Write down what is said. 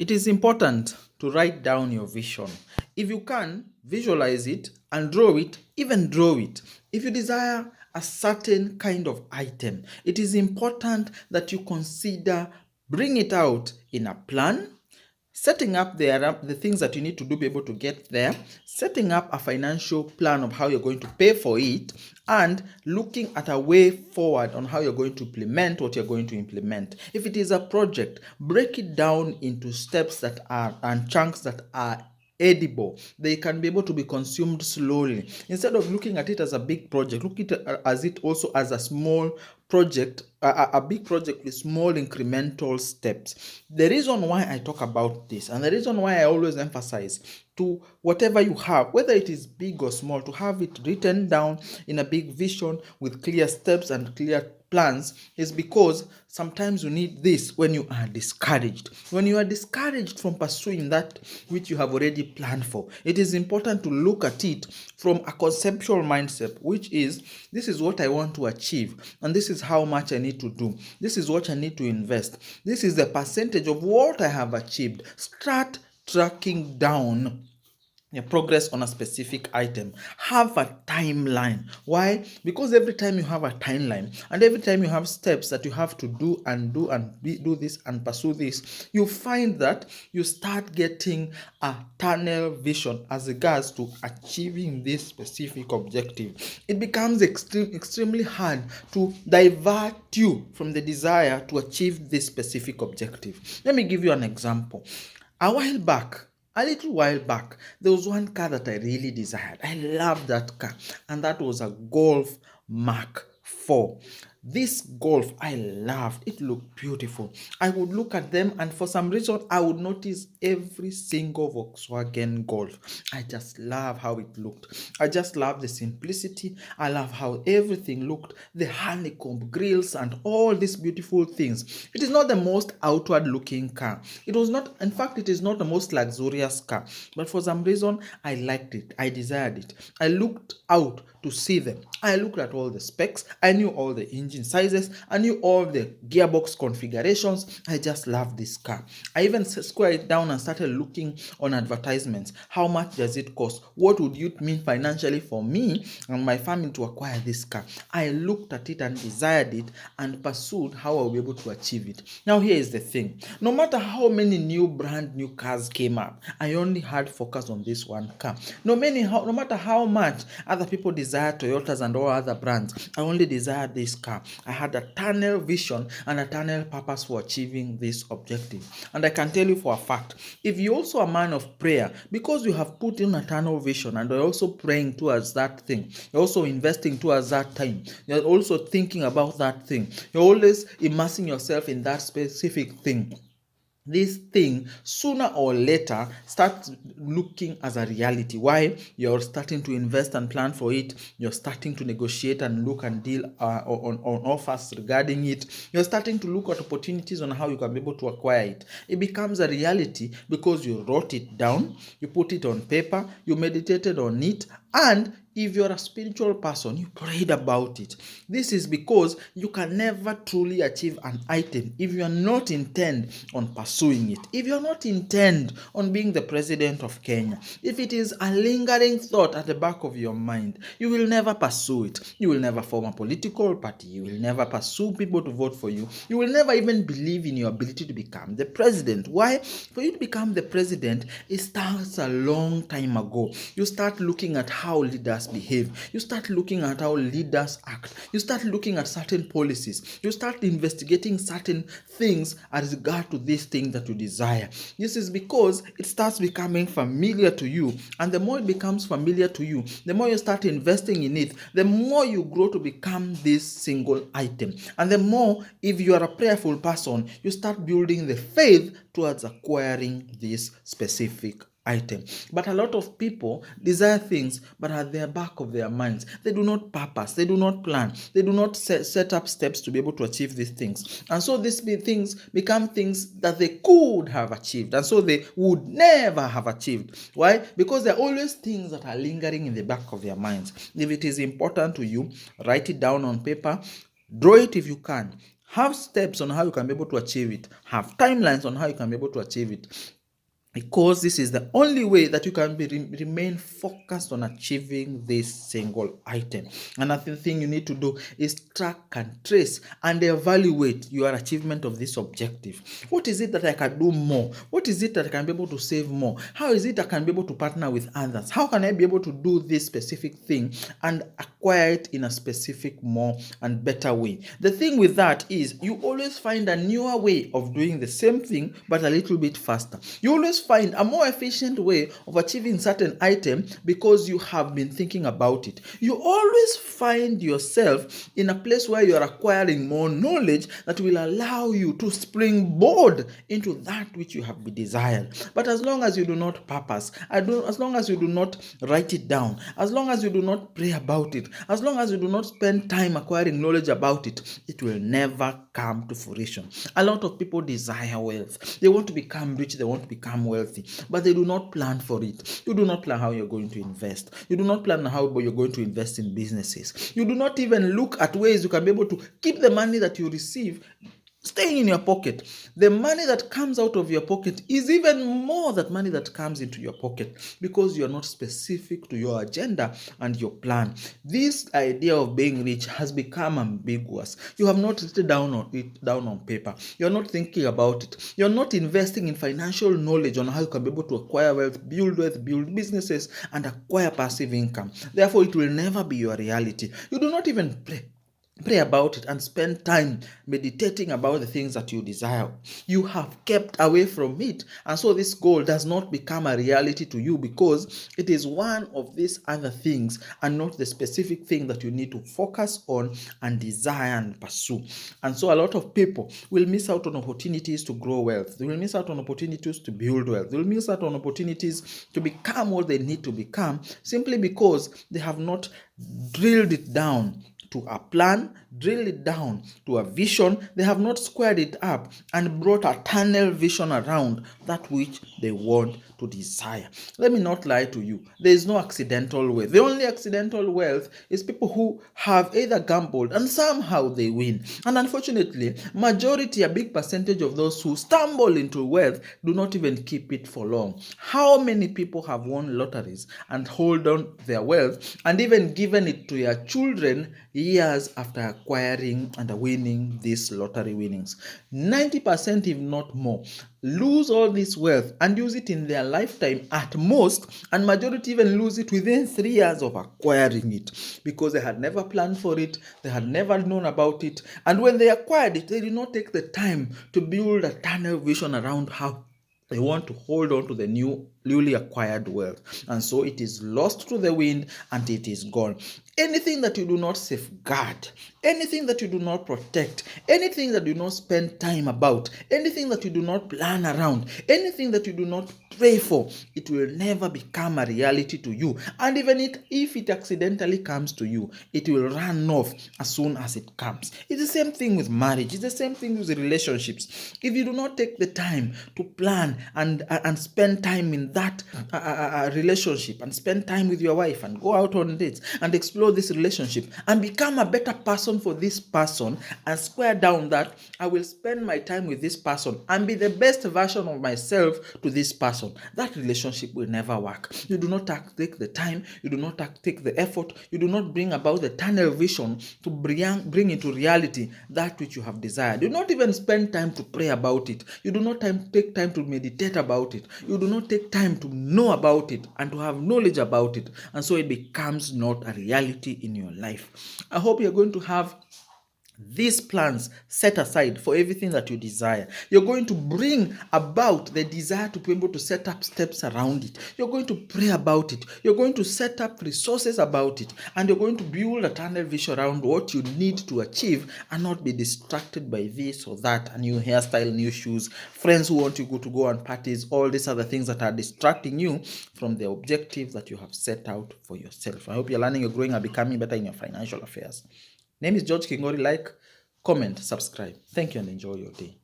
It is important to write down your vision. If you can, visualize it and draw it, even draw it. If you desire a certain kind of item, it is important that you consider bring it out in a plan, setting up the things that you need to do to be able to get there, setting up a financial plan of how you're going to pay for it, and looking at a way forward on how you're going to implement what you're going to implement. If it is a project, break it down into steps that are and chunks that are edible. They can be able to be consumed slowly. Instead of looking at it as a big project, look at it as it also as a small project, a big project with small incremental steps. The reason why I talk about this, and the reason why I always emphasize to whatever you have, whether it is big or small, to have it written down in a big vision with clear steps and clear plans, is because sometimes you need this when you are discouraged. When you are discouraged from pursuing that which you have already planned for, it is important to look at it from a conceptual mindset, which is this is what I want to achieve, and this is how much I need to do. This is what I need to invest. This is the percentage of what I have achieved. Start tracking down your progress on a specific item. Have a timeline. Why? Because every time you have a timeline and every time you have steps that you have to do and do this and pursue this, you find that you start getting a tunnel vision as regards to achieving this specific objective. It becomes extremely hard to divert you from the desire to achieve this specific objective. Let me give you an example. A little while back, there was one car that I really desired. I loved that car, and that was a Golf Mark 4. This Golf I loved. It looked beautiful. I would look at them, and for some reason, I would notice every single Volkswagen Golf. I just love how it looked. I just love the simplicity. I love how everything looked, the honeycomb grills, and all these beautiful things. It is not the most outward looking car. It was not, in fact, it is not the most luxurious car, but for some reason, I liked it. I desired it. I looked out to see them. I looked at all the specs. I knew all the engine sizes. I knew all the gearbox configurations. I just loved this car. I even squared it down and started looking on advertisements. How much does it cost? What would it mean financially for me and my family to acquire this car? I looked at it and desired it and pursued how I'll be able to achieve it. Now here is the thing. No matter how many brand new cars came up, I only had focus on this one car. No matter how much other people desire Toyotas and all other brands, I only desired this car. I had a tunnel vision and a tunnel purpose for achieving this objective. And I can tell you for a fact, if you're also a man of prayer, because you have put in a tunnel vision and you're also praying towards that thing, you're also investing towards that time, you're also thinking about that thing, you're always immersing yourself in that specific thing, this thing sooner or later starts looking as a reality. Why? You're starting to invest and plan for it. You're starting to negotiate and look and deal on offers regarding it. You're starting to look at opportunities on how you can be able to acquire it. It becomes a reality because you wrote it down, you put it on paper, you meditated on it, and if you're a spiritual person, you prayed about it. This is because you can never truly achieve an item if you are not intent on pursuing it. If you're not intent on being the president of Kenya, if it is a lingering thought at the back of your mind, you will never pursue it. You will never form a political party. You will never pursue people to vote for you. You will never even believe in your ability to become the president. Why? For you to become the president, it starts a long time ago. You start looking at how leaders behave. You start looking at how leaders act. You start looking at certain policies. You start investigating certain things as regard to this thing that you desire. This is because it starts becoming familiar to you, and the more it becomes familiar to you, the more you start investing in it, the more you grow to become this single item. And the more, if you are a prayerful person, you start building the faith towards acquiring this specific item. But a lot of people desire things, but at the back of their minds, they do not purpose, they do not plan, they do not set up steps to be able to achieve these things. And so these things become things that they could have achieved, and so they would never have achieved. Why? Because there are always things that are lingering in the back of their minds. If it is important to you, write it down on paper, draw it if you can. Have steps on how you can be able to achieve it. Have timelines on how you can be able to achieve it. Because this is the only way that you can remain focused on achieving this single item. Another thing you need to do is track and trace and evaluate your achievement of this objective. What is it that I can do more? What is it that I can be able to save more? How is it I can be able to partner with others? How can I be able to do this specific thing and acquire it in a specific, more and better way? The thing with that is you always find a newer way of doing the same thing but a little bit faster. You always find a more efficient way of achieving certain item because you have been thinking about it. You always find yourself in a place where you are acquiring more knowledge that will allow you to springboard into that which you have desired. But as long as you do not purpose, as long as you do not write it down, as long as you do not pray about it, as long as you do not spend time acquiring knowledge about it, it will never come to fruition. A lot of people desire wealth. They want to become rich, they want to become wealthy, but they do not plan for it. You do not plan how you're going to invest. You do not plan how you're going to invest in businesses. You do not even look at ways you can be able to keep the money that you receive staying in your pocket. The money that comes out of your pocket is even more than money that comes into your pocket because you are not specific to your agenda and your plan. This idea of being rich has become ambiguous. You have not written down on paper. You're not thinking about it. You're not investing in financial knowledge on how you can be able to acquire wealth, build businesses, and acquire passive income. Therefore, it will never be your reality. You do not even pray about it and spend time meditating about the things that you desire. You have kept away from it, and so this goal does not become a reality to you because it is one of these other things and not the specific thing that you need to focus on and desire and pursue. And so a lot of people will miss out on opportunities to grow wealth. They will miss out on opportunities to build wealth. They will miss out on opportunities to become what they need to become simply because they have not drilled it down to a plan, drill it down to a vision. They have not squared it up and brought a tunnel vision around that which they want to desire. Let me not lie to you. There is no accidental wealth. The only accidental wealth is people who have either gambled and somehow they win. And unfortunately, a big percentage of those who stumble into wealth do not even keep it for long. How many people have won lotteries and hold on their wealth and even given it to their children years after acquiring and winning these lottery winnings? 90%, if not more, lose all this wealth and use it in their lifetime at most, and majority even lose it within 3 years of acquiring it because they had never planned for it, they had never known about it, and when they acquired it, they did not take the time to build a tunnel vision around how they want to hold on to the newly acquired wealth, and so it is lost to the wind and it is gone. Anything that you do not safeguard, anything that you do not protect, anything that you do not spend time about, anything that you do not plan around, anything that you do not pray for, it will never become a reality to you. And even if it accidentally comes to you, it will run off as soon as it comes. It's the same thing with marriage. It's the same thing with relationships. If you do not take the time to plan and spend time in that relationship and spend time with your wife and go out on dates and explore this relationship and become a better person for this person and square down that I will spend my time with this person and be the best version of myself to this person, that relationship will never work. You do not take the time, you do not take the effort, you do not bring about the tunnel vision to bring into reality that which you have desired. You do not even spend time to pray about it. You do not take time to meditate about it. You do not take time to know about it and to have knowledge about it, and so it becomes not a reality in your life. I hope you're going to have these plans set aside for everything that you desire. You're going to bring about the desire to be able to set up steps around it. You're going to pray about it. You're going to set up resources about it. And you're going to build a tunnel vision around what you need to achieve and not be distracted by this or that, a new hairstyle, new shoes, friends who want you to go on parties, all these other things that are distracting you from the objective that you have set out for yourself. I hope you're learning, you're growing, and becoming better in your financial affairs. Name is George Kingori. Like, comment, subscribe. Thank you and enjoy your day.